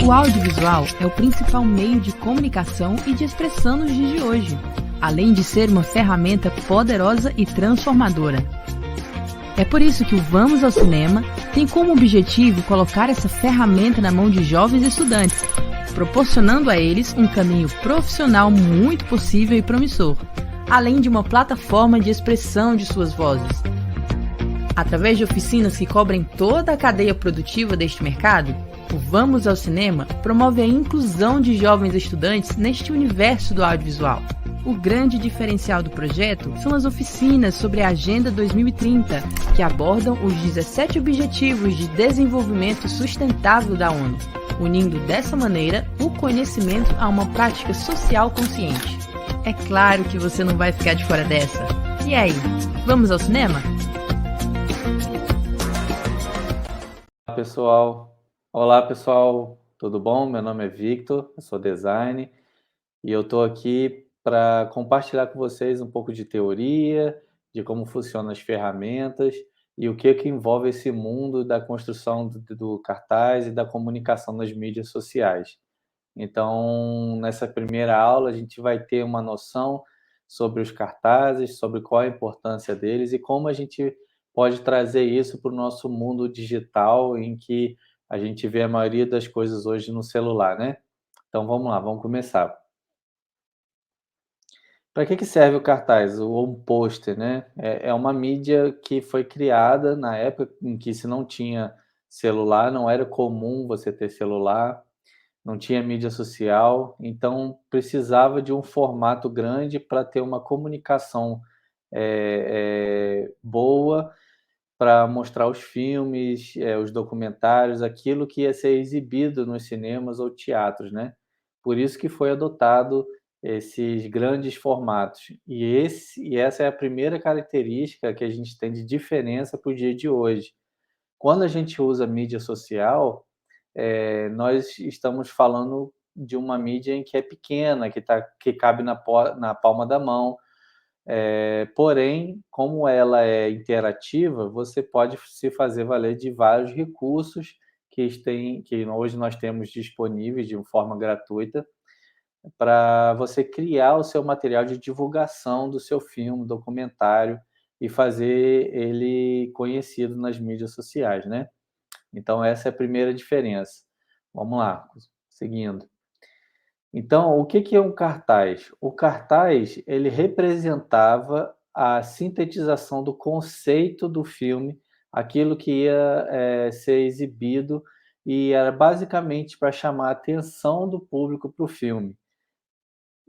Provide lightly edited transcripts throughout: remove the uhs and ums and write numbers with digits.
O audiovisual é o principal meio de comunicação e de expressão nos dias de hoje, além de ser uma ferramenta poderosa e transformadora. É por isso que o Vamos ao Cinema tem como objetivo colocar essa ferramenta na mão de jovens estudantes, proporcionando a eles um caminho profissional muito possível e promissor, além de uma plataforma de expressão de suas vozes. Através de oficinas que cobrem toda a cadeia produtiva deste mercado, o Vamos ao Cinema promove a inclusão de jovens estudantes neste universo do audiovisual. O grande diferencial do projeto são as oficinas sobre a Agenda 2030, que abordam os 17 Objetivos de Desenvolvimento Sustentável da ONU, unindo dessa maneira o conhecimento a uma prática social consciente. É claro que você não vai ficar de fora dessa. E aí, vamos ao cinema? Olá pessoal, tudo bom? Meu nome é Victor, eu sou designer e eu estou aqui para compartilhar com vocês um pouco de teoria, de como funcionam as ferramentas e o que envolve esse mundo da construção do cartaz e da comunicação nas mídias sociais. Então, nessa primeira aula, a gente vai ter uma noção sobre os cartazes, sobre qual a importância deles e como a gente pode trazer isso para o nosso mundo digital, em que a gente vê a maioria das coisas hoje no celular, né? Então, vamos lá, vamos começar. Para que serve o cartaz ou um pôster, né? É uma mídia que foi criada na época em que se não tinha celular, não era comum você ter celular, não tinha mídia social, então precisava de um formato grande para ter uma comunicação boa, para mostrar os filmes, os documentários, aquilo que ia ser exibido nos cinemas ou teatros, né? Por isso que foi adotado esses grandes formatos. E essa é a primeira característica que a gente tem de diferença para o dia de hoje. Quando a gente usa mídia social, nós estamos falando de uma mídia em que é pequena, que cabe na palma da mão. Porém, como ela é interativa, você pode se fazer valer de vários recursos que hoje nós temos disponíveis de uma forma gratuita para você criar o seu material de divulgação do seu filme, documentário e fazer ele conhecido nas mídias sociais, né? Então, essa é a primeira diferença. Vamos lá, seguindo. Então, o que é um cartaz? O cartaz, ele representava a sintetização do conceito do filme, aquilo que ia ser exibido, e era basicamente para chamar a atenção do público para o filme.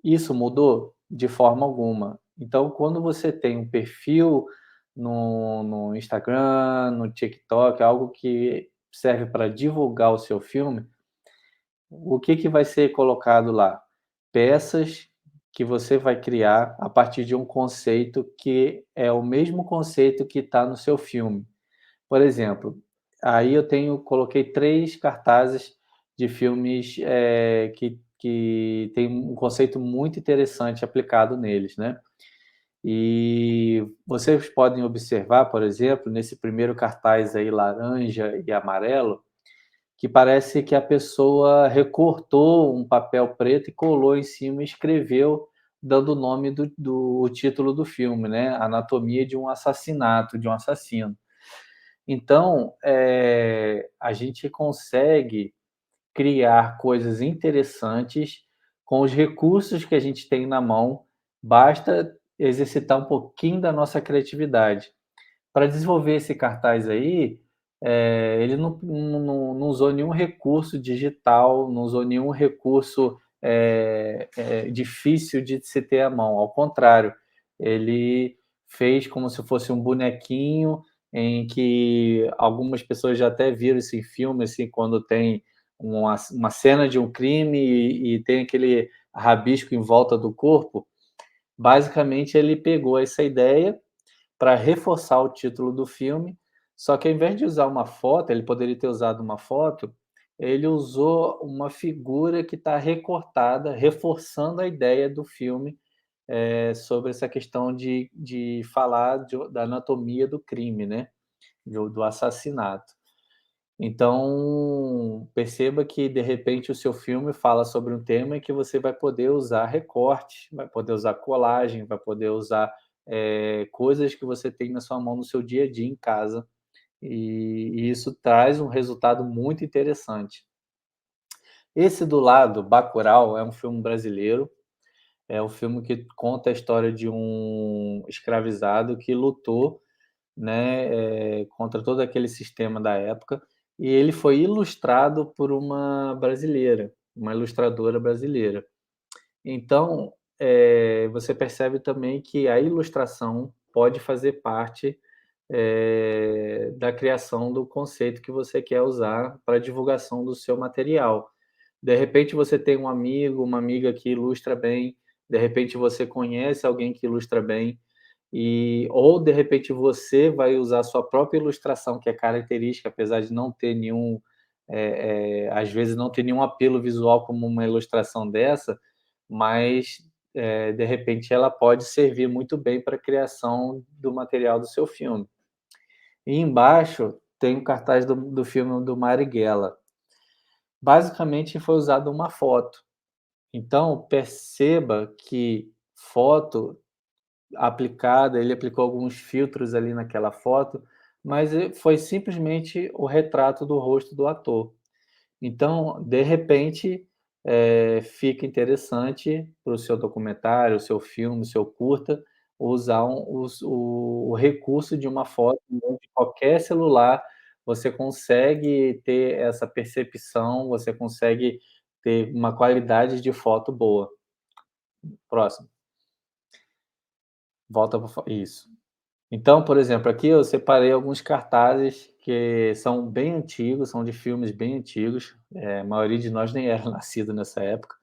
Isso mudou? De forma alguma. Então, quando você tem um perfil no Instagram, no TikTok, algo que serve para divulgar o seu filme, o que vai ser colocado lá? Peças que você vai criar a partir de um conceito que é o mesmo conceito que está no seu filme. Por exemplo, aí coloquei 3 cartazes de filmes que tem um conceito muito interessante aplicado neles, né? E vocês podem observar, por exemplo, nesse primeiro cartaz aí laranja e amarelo, que parece que a pessoa recortou um papel preto e colou em cima e escreveu, dando o nome do título do filme, né? Anatomia de um assassinato, de um assassino. Então, a gente consegue criar coisas interessantes com os recursos que a gente tem na mão, basta exercitar um pouquinho da nossa criatividade. Para desenvolver esse cartaz aí, ele não usou nenhum recurso digital, não usou nenhum recurso difícil de se ter à mão. Ao contrário, ele fez como se fosse um bonequinho em que algumas pessoas já até viram esse filme, assim, quando tem uma cena de um crime e tem aquele rabisco em volta do corpo. Basicamente, ele pegou essa ideia para reforçar o título do filme, só que ao invés de usar uma foto, ele poderia ter usado uma foto, ele usou uma figura que está recortada, reforçando a ideia do filme, sobre essa questão de falar da anatomia do crime, né? Do assassinato. Então, perceba que, de repente, o seu filme fala sobre um tema e que você vai poder usar recorte, vai poder usar colagem, vai poder usar, coisas que você tem na sua mão no seu dia a dia em casa, e isso traz um resultado muito interessante. Esse do lado, Bacurau, é um filme brasileiro, é um filme que conta a história de um escravizado que lutou, né, contra todo aquele sistema da época, e ele foi ilustrado por uma brasileira, uma ilustradora brasileira. Então, você percebe também que a ilustração pode fazer parte, da criação do conceito que você quer usar para a divulgação do seu material. De repente você tem um amigo, uma amiga que ilustra bem, de repente você conhece alguém que ilustra bem, ou de repente você vai usar a sua própria ilustração, que é característica, apesar de não ter nenhum, às vezes não ter nenhum apelo visual como uma ilustração dessa, mas, de repente ela pode servir muito bem para a criação do material do seu filme. E embaixo tem o cartaz do filme do Marighella. Basicamente foi usada uma foto. Então perceba que foto aplicada, ele aplicou alguns filtros ali naquela foto, mas foi simplesmente o retrato do rosto do ator. Então, de repente, fica interessante para o seu documentário, o seu filme, o seu curta, usar o recurso de uma foto de qualquer celular, você consegue ter essa percepção, você consegue ter uma qualidade de foto boa. Próximo. Volta para isso. Então, por exemplo, aqui eu separei alguns cartazes que são bem antigos, são de filmes bem antigos, a maioria de nós nem era nascido nessa época,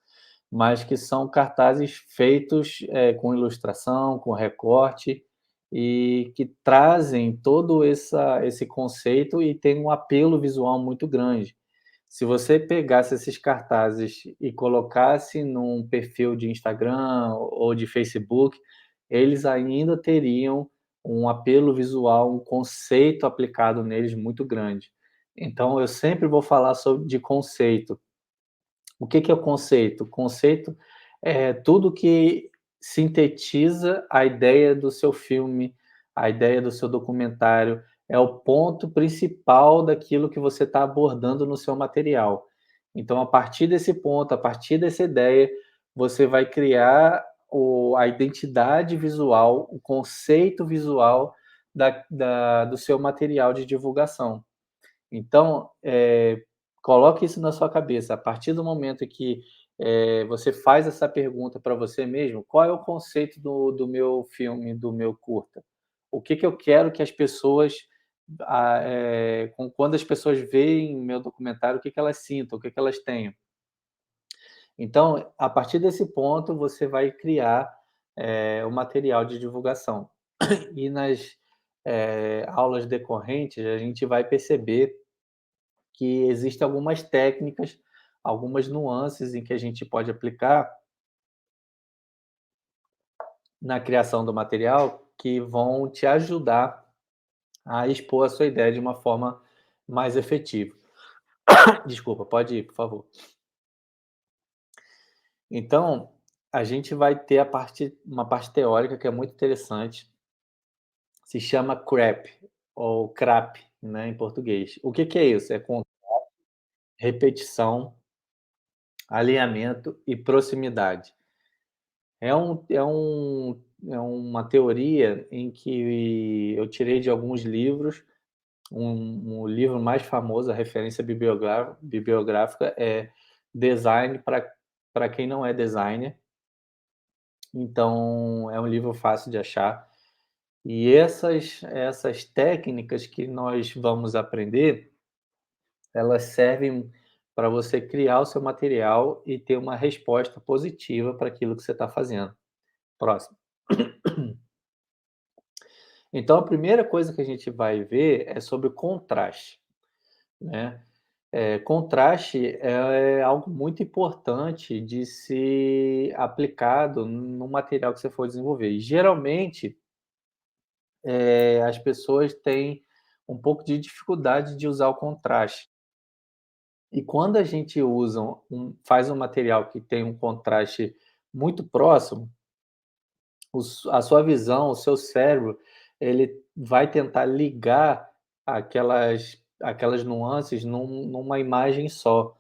mas que são cartazes feitos, com ilustração, com recorte, e que trazem todo esse conceito e tem um apelo visual muito grande. Se você pegasse esses cartazes e colocasse num perfil de Instagram ou de Facebook, eles ainda teriam um apelo visual, um conceito aplicado neles muito grande. Então eu sempre vou falar de conceito. O que que é o conceito? O conceito é tudo que sintetiza a ideia do seu filme, a ideia do seu documentário, é o ponto principal daquilo que você está abordando no seu material. Então, a partir desse ponto, a partir dessa ideia, você vai criar a identidade visual, o conceito visual do seu material de divulgação. Então, coloque isso na sua cabeça. A partir do momento que, você faz essa pergunta para você mesmo: "Qual é o conceito do meu filme, do meu curta? O que que eu quero que as pessoas, quando as pessoas veem meu documentário, o que que elas sintam, o que que elas tenham?". Então, a partir desse ponto, você vai criar, o material de divulgação. E nas, aulas decorrentes, a gente vai perceber que existem algumas técnicas, algumas nuances em que a gente pode aplicar na criação do material, que vão te ajudar a expor a sua ideia de uma forma mais efetiva. Desculpa, pode ir, por favor. Então, a gente vai ter uma parte teórica que é muito interessante, se chama CRAP, ou CRAP, né, em português. O que que é isso? É com repetição, alinhamento e proximidade. É uma teoria em que eu tirei de alguns livros. O livro mais famoso, a referência bibliográfica é Design para quem não é designer. Então, é um livro fácil de achar. E essas técnicas que nós vamos aprender, elas servem para você criar o seu material e ter uma resposta positiva para aquilo que você está fazendo. Próximo. Então, a primeira coisa que a gente vai ver é sobre o contraste, né. Contraste é algo muito importante de ser aplicado no material que você for desenvolver. E geralmente, as pessoas têm um pouco de dificuldade de usar o contraste. E quando a gente faz um material que tem um contraste muito próximo, a sua visão, o seu cérebro, ele vai tentar ligar aquelas nuances numa imagem só.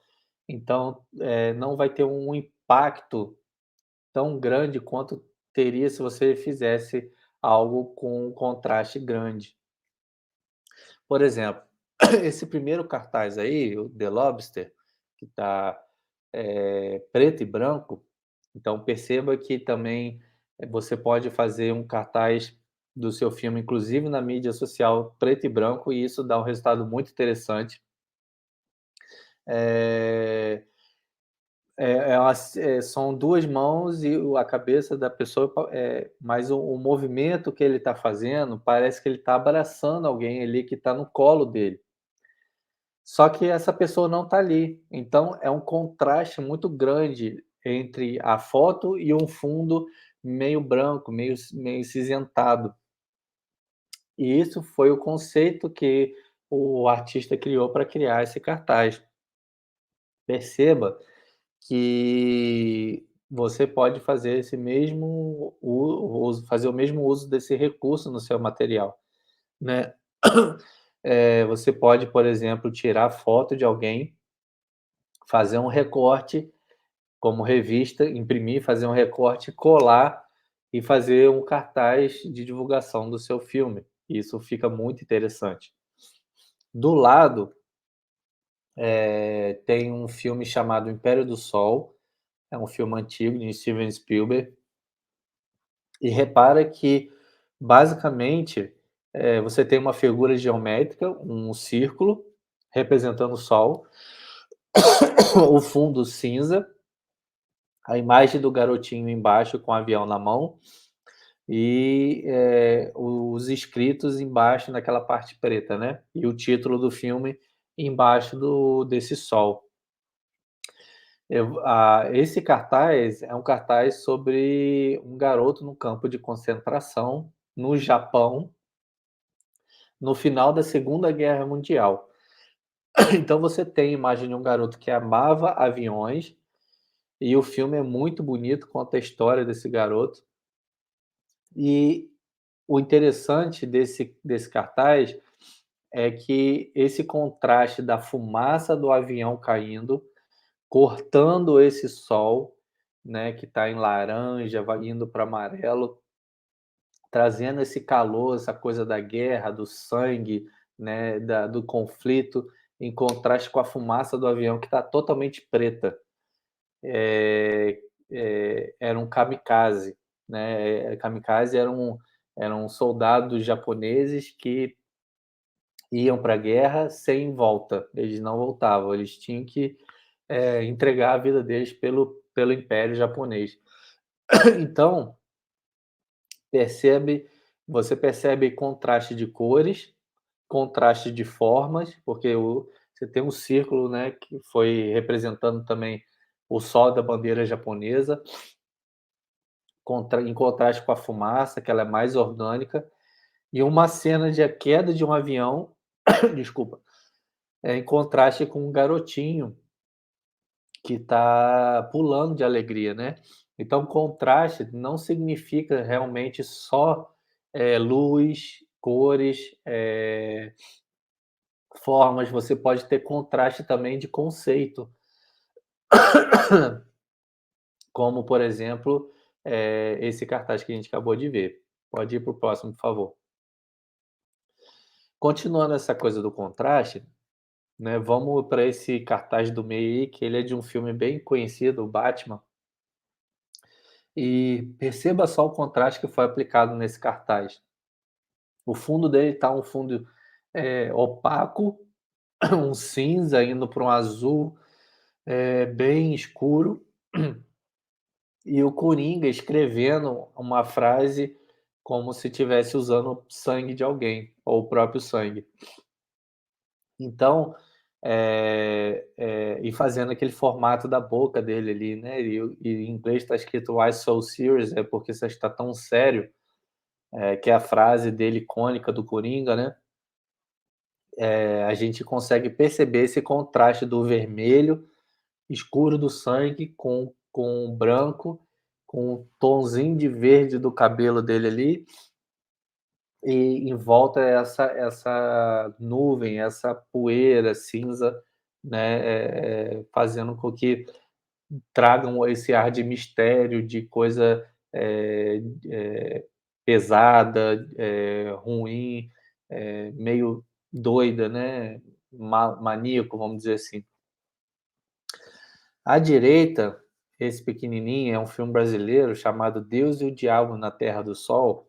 Então, não vai ter um impacto tão grande quanto teria se você fizesse algo com um contraste grande. Por exemplo, esse primeiro cartaz aí, o The Lobster, que está preto e branco, então perceba que também você pode fazer um cartaz do seu filme, inclusive na mídia social, preto e branco, e isso dá um resultado muito interessante. Eh, são 2 mãos e a cabeça da pessoa, mas o movimento que ele está fazendo, parece que ele está abraçando alguém ali que está no colo dele. Só que essa pessoa não está ali, então é um contraste muito grande entre a foto e um fundo meio branco, meio cinzentado. E isso foi o conceito que o artista criou para criar esse cartaz. Perceba que você pode fazer esse mesmo uso fazer o mesmo uso desse recurso no seu material, né. Você pode, por exemplo, tirar foto de alguém, fazer um recorte como revista, imprimir, fazer um recorte, colar e fazer um cartaz de divulgação do seu filme. Isso fica muito interessante. Do lado, tem um filme chamado Império do Sol, é um filme antigo de Steven Spielberg, e repara que, basicamente, você tem uma figura geométrica, um círculo representando o Sol, o fundo cinza, a imagem do garotinho embaixo com o avião na mão e, os escritos embaixo naquela parte preta, né, e o título do filme embaixo desse sol. Esse cartaz é um cartaz sobre um garoto no campo de concentração no Japão, no final da Segunda Guerra Mundial. Então você tem a imagem de um garoto que amava aviões, e o filme é muito bonito, conta a história desse garoto. E o interessante desse cartaz é que esse contraste da fumaça do avião caindo, cortando esse sol, né, que está em laranja, vai indo para amarelo, trazendo esse calor, essa coisa da guerra, do sangue, né, do conflito, em contraste com a fumaça do avião que está totalmente preta. Eh Era um kamikaze, né, kamikaze eram soldados japoneses que iam para a guerra sem volta, eles não voltavam, eles tinham que, entregar a vida deles pelo Império Japonês. Então, percebe você percebe contraste de cores, contraste de formas, porque você tem um círculo, né, que foi representando também o sol da bandeira japonesa, em contraste com a fumaça, que ela é mais orgânica, e uma cena de a queda de um avião, desculpa, em contraste com um garotinho que está pulando de alegria, né. Então contraste não significa realmente só, luz, cores, formas, você pode ter contraste também de conceito, como por exemplo, esse cartaz que a gente acabou de ver. Pode ir para o próximo, por favor. Continuando essa coisa do contraste, né, vamos para esse cartaz do meio aí, que ele é de um filme bem conhecido, o Batman, e perceba só o contraste que foi aplicado nesse cartaz. O fundo dele tá um fundo, opaco, um cinza indo para um azul, bem escuro, e o Coringa escrevendo uma frase como se estivesse usando sangue de alguém, ou o próprio sangue. Então, e fazendo aquele formato da boca dele ali, né, e em inglês está escrito "Why so serious?", é porque você está tão sério, que é a frase dele icônica do Coringa, né. a gente consegue perceber esse contraste do vermelho escuro do sangue com o branco, com um tonzinho de verde do cabelo dele ali, e em volta essa nuvem, essa poeira cinza, né, fazendo com que tragam esse ar de mistério, de coisa, pesada, ruim, meio doida, né, maníaco, vamos dizer assim. À direita, esse pequenininho é um filme brasileiro chamado Deus e o Diabo na Terra do Sol.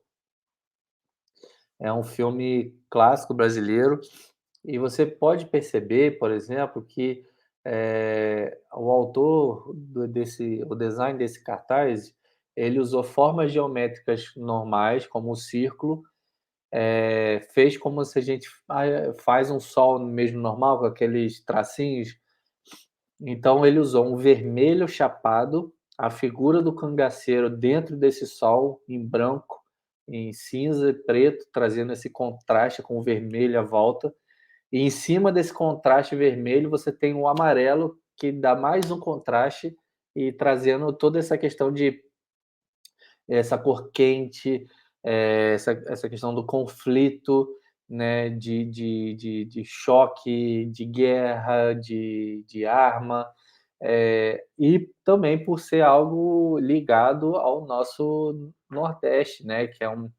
É um filme clássico brasileiro e você pode perceber, por exemplo, que, o autor o design desse cartaz, ele usou formas geométricas normais, como o círculo, fez como se a gente faz um sol mesmo normal, com aqueles tracinhos. Então ele usou um vermelho chapado, a figura do cangaceiro dentro desse sol em branco, em cinza e preto, trazendo esse contraste com o vermelho à volta. E em cima desse contraste vermelho, você tem o amarelo, que dá mais um contraste e trazendo toda essa questão de essa cor quente, essa questão do conflito, né, de choque, de guerra, de arma, e também por ser algo ligado ao nosso Nordeste, né, que é um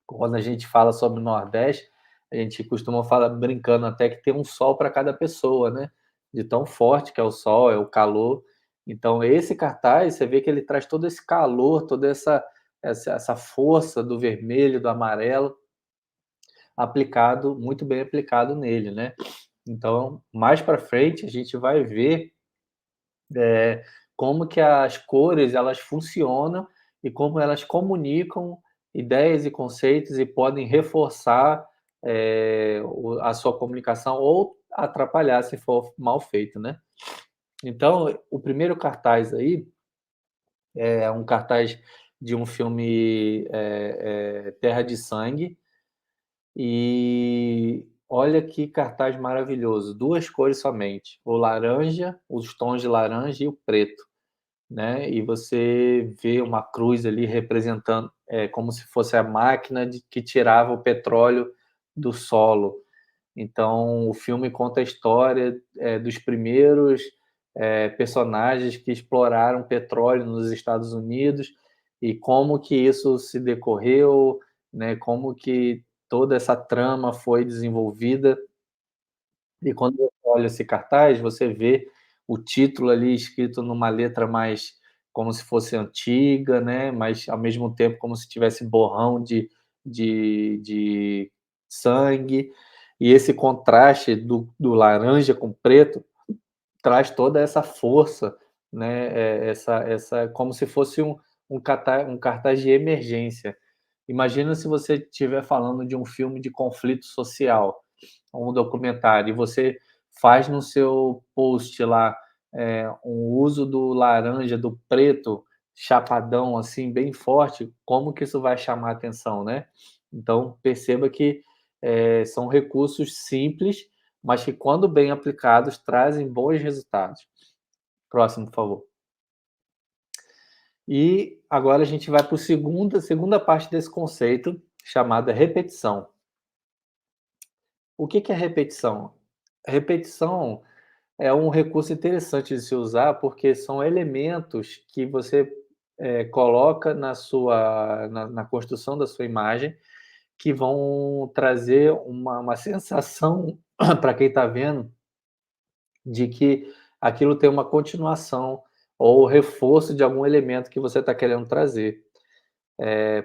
quando a gente fala sobre o Nordeste, a gente costuma falar brincando até que tem um sol para cada pessoa, né, de tão forte que é o sol, é o calor. Então esse cartaz, você vê que ele traz todo esse calor, toda essa força do vermelho, do amarelo, aplicado muito bem aplicado nele, né. Então, mais para frente, a gente vai ver como que as cores elas funcionam e como elas comunicam ideias e conceitos e podem reforçar, a sua comunicação ou atrapalhar se for mal feito, né. Então, o primeiro cartaz aí é um cartaz de um filme, Terra de Sangue, e olha que cartaz maravilhoso, 2 cores somente, o laranja, os tons de laranja e o preto. Né, e você vê uma cruz ali representando, como se fosse a máquina que tirava o petróleo do solo. Então, o filme conta a história, dos primeiros, personagens que exploraram petróleo nos Estados Unidos e como que isso se decorreu, né, como que toda essa trama foi desenvolvida. E quando você olha esse cartaz, você vê o título ali escrito numa letra mais como se fosse antiga, né, mas ao mesmo tempo como se tivesse borrão de sangue, e esse contraste do laranja com preto traz toda essa força, né, essa como se fosse um cartaz de emergência. Imagina se você estiver falando de um filme de conflito social, um documentário, e você faz no seu post lá, um uso do laranja, do preto, chapadão, assim, bem forte, como que isso vai chamar atenção, né. Então perceba que, são recursos simples, mas que quando bem aplicados trazem bons resultados. Próximo, por favor. E agora a gente vai para a segunda parte desse conceito, chamada repetição. O que que é repetição? Repetição é um recurso interessante de se usar, porque são elementos que você, coloca na construção da sua imagem, que vão trazer uma sensação para quem está vendo, de que aquilo tem uma continuação ou reforço de algum elemento que você está querendo trazer.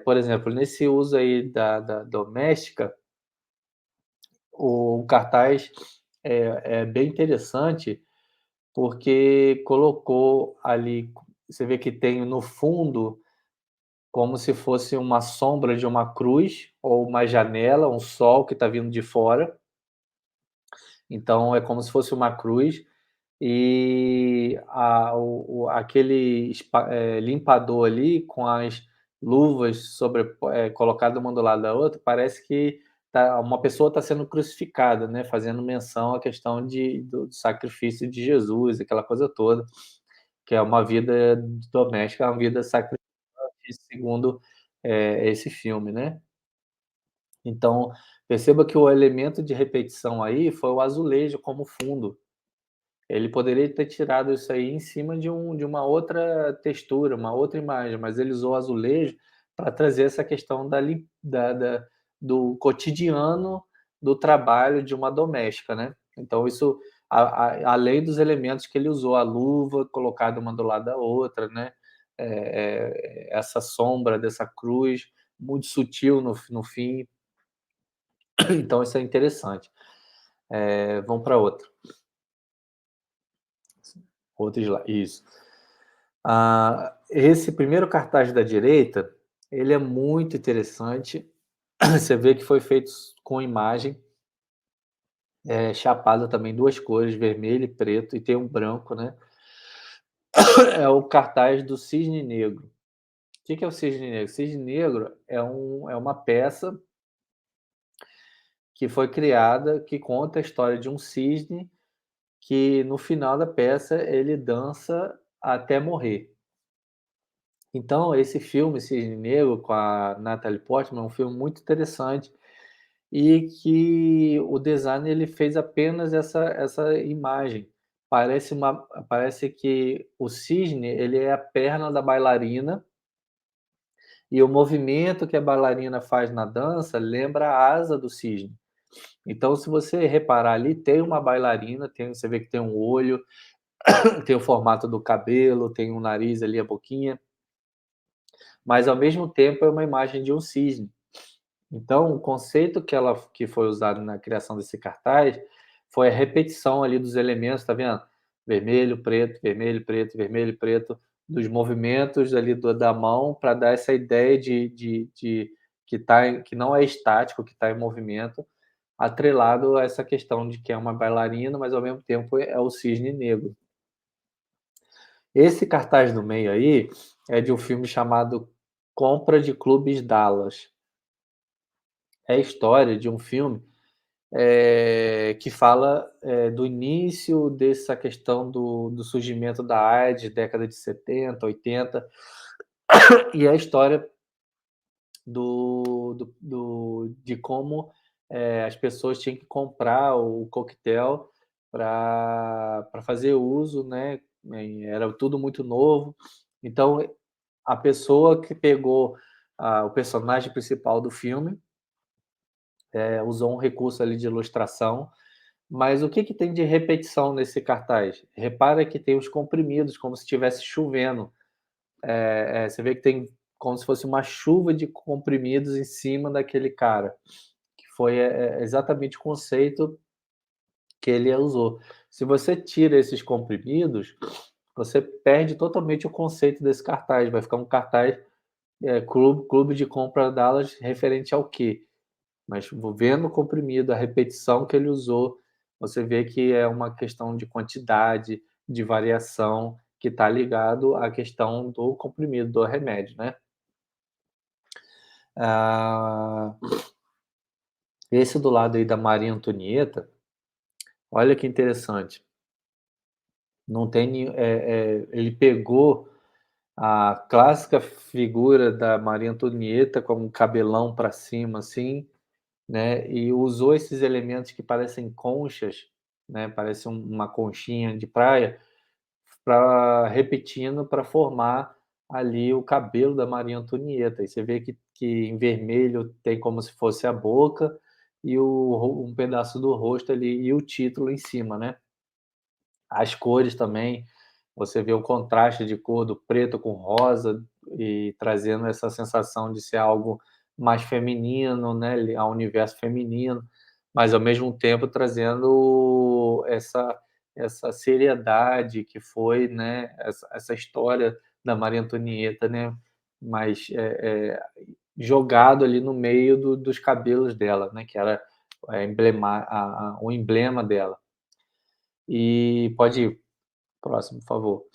Por exemplo, nesse uso aí da doméstica, o cartaz é bem interessante, porque colocou ali, você vê que tem no fundo como se fosse uma sombra de uma cruz ou uma janela, um sol que está vindo de fora. Então é como se fosse uma cruz e aquele limpador ali com as luvas colocado uma do lado da outra, parece que uma pessoa está sendo crucificada, né, fazendo menção à questão do sacrifício de Jesus, aquela coisa toda, que é uma vida doméstica, é uma vida sacrificada segundo, esse filme, né. Então, perceba que o elemento de repetição aí foi o azulejo como fundo. Ele poderia ter tirado isso aí em cima de uma outra textura, uma outra imagem, mas ele usou o azulejo para trazer essa questão do cotidiano do trabalho de uma doméstica, né. Então isso, além dos elementos que ele usou, a luva colocada uma do lado da outra, né, essa sombra dessa cruz, muito sutil no fim, então isso é interessante. Vamos para outra. Outro slide, isso. Esse primeiro cartaz da direita, ele é muito interessante. Você vê que foi feito com imagem, chapada também, 2 cores, vermelho e preto, e tem um branco, né. É o cartaz do Cisne Negro. O que que é o Cisne Negro? Cisne Negro é uma peça que foi criada, que conta a história de um cisne que, no final da peça, ele dança até morrer. Então, esse filme, Cisne Negro, com a Natalie Portman, é um filme muito interessante e que o design ele fez apenas essa imagem. Parece que o cisne ele é a perna da bailarina e o movimento que a bailarina faz na dança lembra a asa do cisne. Então, se você reparar ali, tem uma bailarina, você vê que tem um olho, tem o formato do cabelo, tem um nariz ali, a boquinha, mas ao mesmo tempo é uma imagem de um cisne. Então, o conceito que foi usado na criação desse cartaz foi a repetição ali dos elementos, tá vendo? Vermelho, preto, vermelho, preto, vermelho, preto, dos movimentos ali da mão para dar essa ideia de que não é estático, que está em movimento, atrelado a essa questão de que é uma bailarina, mas ao mesmo tempo é o cisne negro. Esse cartaz do meio aí é de um filme chamado Compra de Clubes Dallas. É a história de um filme que fala do início dessa questão do surgimento da AIDS, década de 70, 80, e a história de como as pessoas tinham que comprar o coquetel para fazer uso, né? Era tudo muito novo. Então, a pessoa que pegou o personagem principal do filme usou um recurso ali de ilustração. Mas o que que tem de repetição nesse cartaz? Repara que tem os comprimidos, como se estivesse chovendo. Você vê que tem como se fosse uma chuva de comprimidos em cima daquele cara, que foi exatamente o conceito que ele usou. Se você tira esses comprimidos, você perde totalmente o conceito desse cartaz. Vai ficar um cartaz clube de compra Dallas referente ao quê? Mas vendo o comprimido, a repetição que ele usou, você vê que é uma questão de quantidade, de variação, que está ligado à questão do comprimido, do remédio, né. Ah, esse do lado aí da Maria Antonieta, olha que interessante, não tem ele pegou a clássica figura da Maria Antonieta com um cabelão para cima, assim, né, e usou esses elementos que parecem conchas, né, parece uma conchinha de praia, repetindo para formar ali o cabelo da Maria Antonieta. E você vê que em vermelho tem como se fosse a boca e um pedaço do rosto ali e o título em cima, né. As cores também, você vê o contraste de cor do preto com rosa e trazendo essa sensação de ser algo mais feminino, né, ao universo feminino, mas ao mesmo tempo trazendo essa seriedade que foi, né, essa história da Maria Antonieta, né, mas, jogado ali no meio dos cabelos dela, né, que era o emblema dela. E pode ir. Próximo, por favor.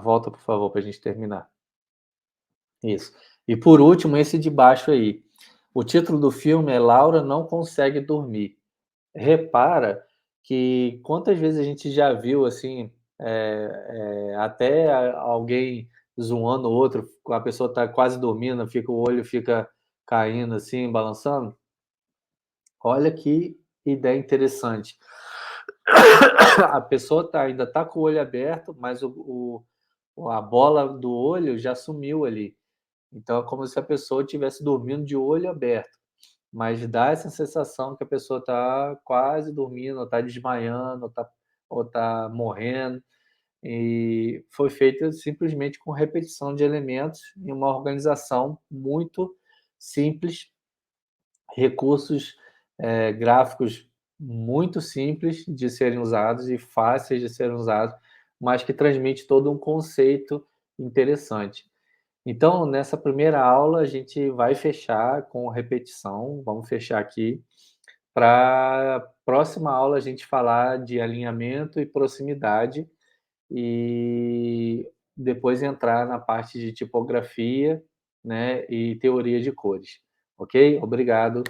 Volta, por favor, para a gente terminar. Isso. E por último, esse de baixo aí. O título do filme é Laura Não Consegue Dormir. Repara que quantas vezes a gente já viu, assim, até alguém zoando o outro, a pessoa está quase dormindo, o olho fica caindo assim, balançando. Olha que ideia interessante. A pessoa ainda está com o olho aberto, mas a bola do olho já sumiu ali. Então é como se a pessoa estivesse dormindo de olho aberto, mas dá essa sensação que a pessoa está quase dormindo, ou está desmaiando, ou tá morrendo. E foi feito simplesmente com repetição de elementos e uma organização muito simples, recursos gráficos muito simples de serem usados e fáceis de serem usados, mas que transmite todo um conceito interessante. Então, nessa primeira aula, a gente vai fechar com repetição, vamos fechar aqui, para a próxima aula a gente falar de alinhamento e proximidade, e depois entrar na parte de tipografia, né, e teoria de cores. Ok? Obrigado.